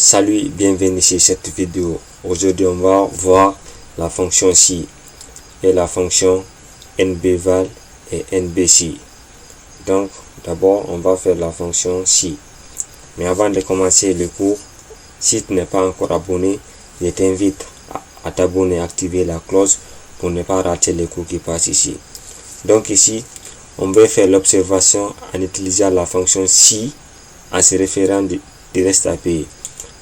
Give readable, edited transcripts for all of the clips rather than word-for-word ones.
Salut, bienvenue sur cette vidéo. Aujourd'hui, on va voir la fonction si et la fonction nbval et nbsi. Donc, d'abord, on va faire la fonction si. Mais avant de commencer le cours, si tu n'es pas encore abonné, je t'invite à t'abonner et activer la cloche pour ne pas rater les cours qui passent ici. Donc ici, on va faire l'observation en utilisant la fonction si en se référant du reste à payer.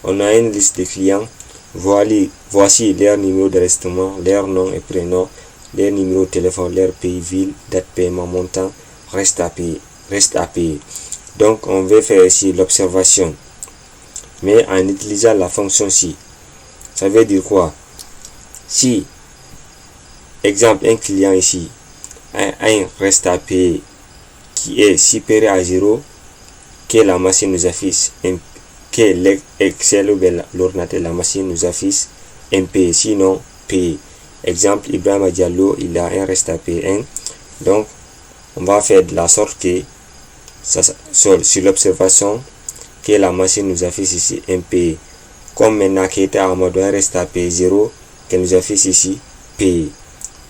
On a une liste de clients. Voici leur numéro d'enregistrement, leur nom et prénom, leur numéro de téléphone, leur pays, ville, date de paiement, montant, reste à payer. Donc, on va faire ici l'observation, mais en utilisant la fonction si. Ça veut dire quoi? Si, exemple, un client ici a un reste à payer qui est supérieur à 0, que la machine nous affiche que l'Excel ou l'ordinateur, la machine nous affiche impayé, sinon payé. Exemple, Ibrahim Diallo, il a un reste à payer 1. Donc, on va faire de la sorte que sur l'observation que la machine nous affiche ici impayé. Comme maintenant Keita Amadou un reste à payer 0, qu'elle nous affiche ici payé.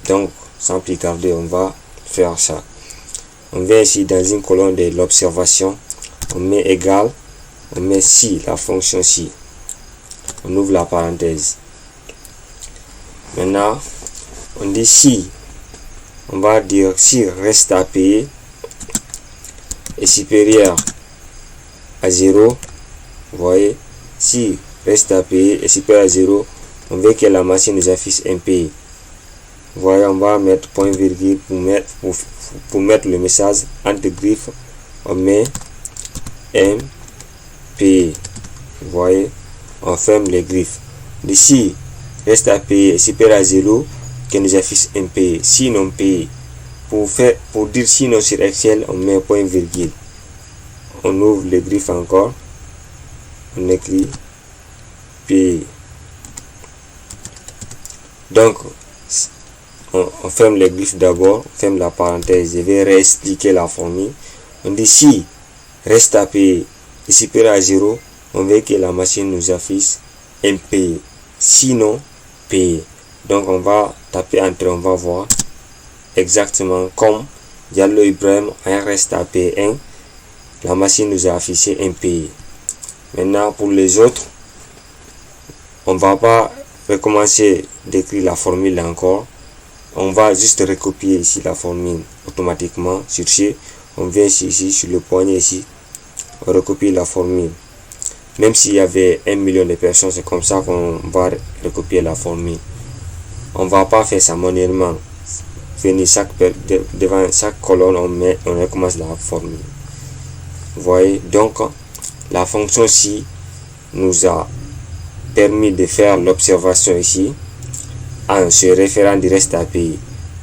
Donc, sans plus tarder, on va faire ça. On vient ici dans une colonne de l'observation, on met égal. On met si, la fonction si. On ouvre la parenthèse. Maintenant, on dit si. On va dire si reste à payer est supérieur à 0. Vous voyez, si reste à payer est supérieur à 0, on veut que la machine nous affiche impayé. Vous voyez, on va mettre point virgule pour mettre le message entre griffes. On met impayé. Vous voyez, on ferme les griffes. D'ici, reste à payer supérieur à 0, que nous affiche impayé, sinon payé. Pour dire sinon sur Excel, on met un point virgule. On ouvre les griffes encore. On écrit payé. Donc, on ferme les griffes d'abord, on ferme la parenthèse. Je vais réexpliquer la formule. On dit si reste à payer est supérieur à 0, on veut que la machine nous affiche impayé, sinon payé. Donc on va taper entre, on va voir exactement comme Diallo Ibrahim a un reste à payer 1, la machine nous a affiché impayé. Maintenant pour les autres, on va pas recommencer d'écrire la formule encore, on va juste recopier ici la formule automatiquement. Sur ce, on vient ici sur le poignet ici, on recopie la formule. Même s'il y avait 1 million de personnes, c'est comme ça qu'on va recopier la formule. On va pas faire ça manuellement. Venir devant chaque colonne, on recommence la formule. Vous voyez, donc la fonction si nous a permis de faire l'observation ici en se référant du reste à payer.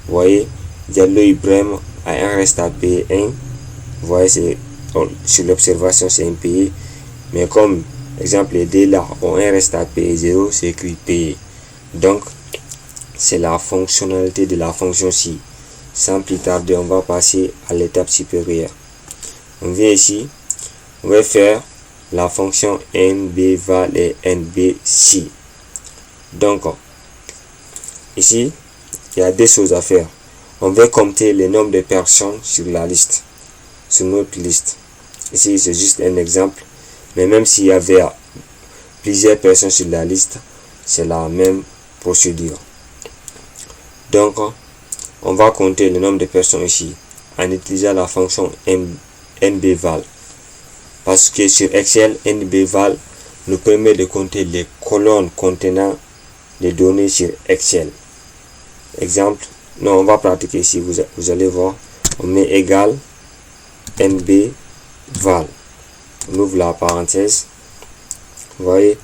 Vous voyez, Diallo Ibrahim a un reste à payer 1. Vous voyez, sur l'observation c'est impayé, mais comme exemple les deux là ont un reste à payer 0, c'est écrit payé. Donc c'est la fonctionnalité de la fonction si. Sans plus tarder, on va passer à l'étape supérieure. On vient ici, on va faire la fonction nbval et nbsi. Donc ici il y a deux choses à faire. On va compter le nombre de personnes sur la liste, sur notre liste. Ici c'est juste un exemple, mais même s'il y avait plusieurs personnes sur la liste, c'est la même procédure. Donc on va compter le nombre de personnes ici en utilisant la fonction nbval, parce que sur Excel, nbval nous permet de compter les colonnes contenant les données sur Excel. Exemple, non, on va pratiquer ici, vous allez voir. On met égal nbval, on ouvre la parenthèse. Vous voyez,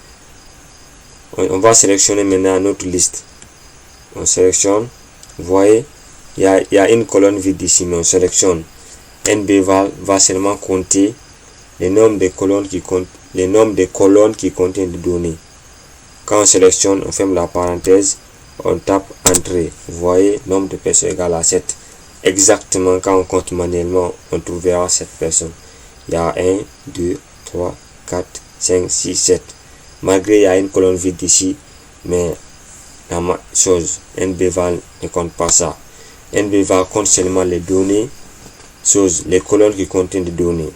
on va sélectionner maintenant notre liste. On sélectionne, vous voyez, il y a une colonne vide ici, mais on sélectionne. nbval va seulement compter le nombre de colonnes qui contiennent des données. Quand on sélectionne, on ferme la parenthèse, on tape entrée. Vous voyez, nombre de personnes égale à 7. Exactement, quand on compte manuellement, on trouvera 7 personnes. Il y a 1, 2, 3, 4, 5, 6, 7. malgré il y a une colonne vide ici, mais la chose NBVal ne compte pas ça. NBVal compte seulement les données, les colonnes qui contiennent des données.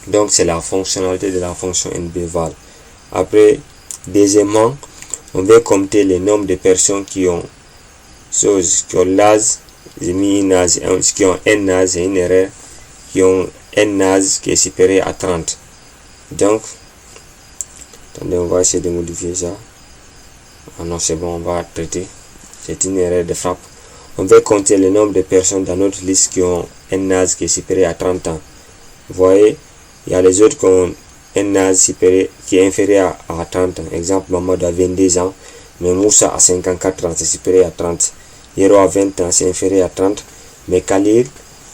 Donc c'est la fonctionnalité de la fonction NBVal. Après, deuxièmement, on va compter le nombre de personnes qui ont l'AS, j'ai mis une AS, qui ont un AS, c'est une erreur, qui ont un AS qui est supérieur à 30. Donc, attendez, on va essayer de modifier ça. Ah non, c'est bon, on va traiter. C'est une erreur de frappe. On va compter le nombre de personnes dans notre liste qui ont un AS qui est supérieur à 30 ans. Vous voyez, il y a les autres qui ont un âge supérieur, qui est inférieur à 30 ans. Exemple, Mamadou a 22 ans, mais Moussa a 54 ans, c'est supérieur à 30. Yero a 20 ans, c'est inférieur à 30. Mais Khalil,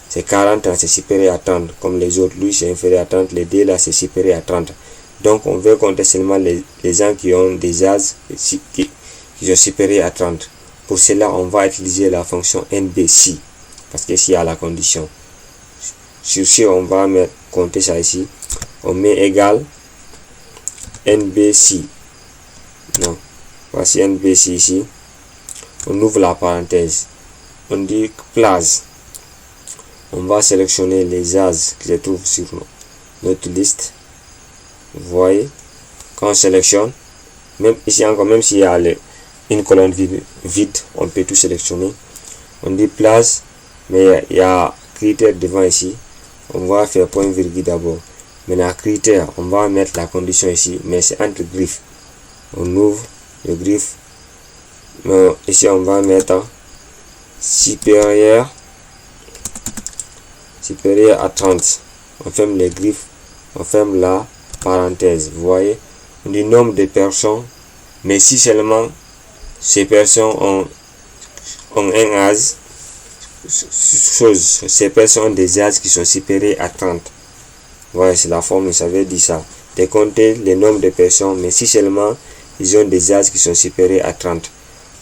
c'est 40 ans, c'est supérieur à 30. Comme les autres, lui, c'est inférieur à 30. Les deux là, c'est supérieur à 30. Donc, on veut compter seulement les gens qui ont des âges qui sont supérieurs à 30. Pour cela, on va utiliser la fonction NBC. Parce que s'il y a la condition. Sur ce, on va compter ça ici. On met égal NBC. Non. Voici NBC ici. On ouvre la parenthèse. On dit place. On va sélectionner les âges qui se trouvent sur notre liste. Vous voyez. Quand on sélectionne, même ici encore, même s'il y a une colonne vide, on peut tout sélectionner. On dit place, mais il y a critère devant ici. On va faire point virgule d'abord. Maintenant, critère, on va mettre la condition ici, mais c'est entre griffes. On ouvre le griffe. Ici, on va mettre supérieur à 30. On ferme les griffes, on ferme la parenthèse. Vous voyez, on dit nombre de personnes, mais si seulement ces personnes ont un âge, ces personnes ont des âges qui sont supérieurs à 30. Voilà, c'est la formule, ça veut dire ça. De compter le nombre de personnes, mais si seulement ils ont des âges qui sont supérieurs à 30.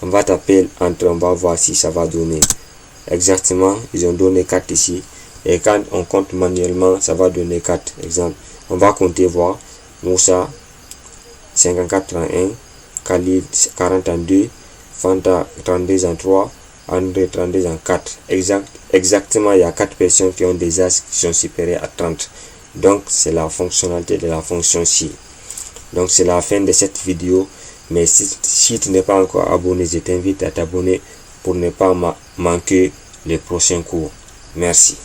On va taper entre, on va voir si ça va donner. Exactement, ils ont donné 4 ici. Et quand on compte manuellement, ça va donner 4. Exemple, on va compter voir. Moussa, 54-31. Khalid, 42. Fanta, 32-3. André, 32-4. Exactement, il y a 4 personnes qui ont des âges qui sont supérieurs à 30. Donc, c'est la fonctionnalité de la fonction ci. Donc, c'est la fin de cette vidéo. Mais si tu n'es pas encore abonné, je t'invite à t'abonner pour ne pas manquer les prochains cours. Merci.